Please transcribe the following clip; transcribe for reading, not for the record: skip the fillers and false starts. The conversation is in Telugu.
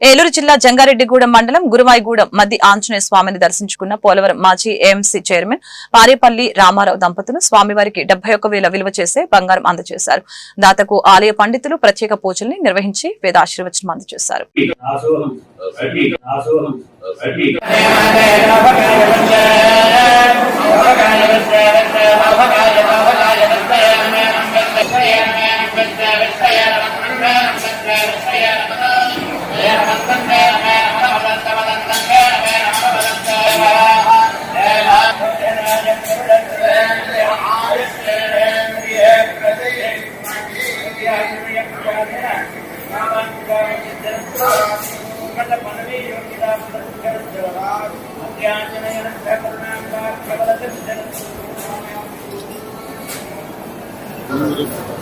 ఏలూరు జిల్లా జంగారెడ్డిగూడెం మండలం గురువాయిగూడెం మధ్య ఆంజనేయ స్వామిని దర్శించుకున్న పోలవరం మాజీ ఏఎంసీ చైర్మన్ పారేపల్లి రామారావు దంపతులు స్వామివారికి 71,000 విలువ చేసే బంగారం అందజేశారు. దాతకు ఆలయ పండితులు ప్రత్యేక పూజల్ని నిర్వహించి వేదాశీర్వచనం అందజేశారు. Thank you.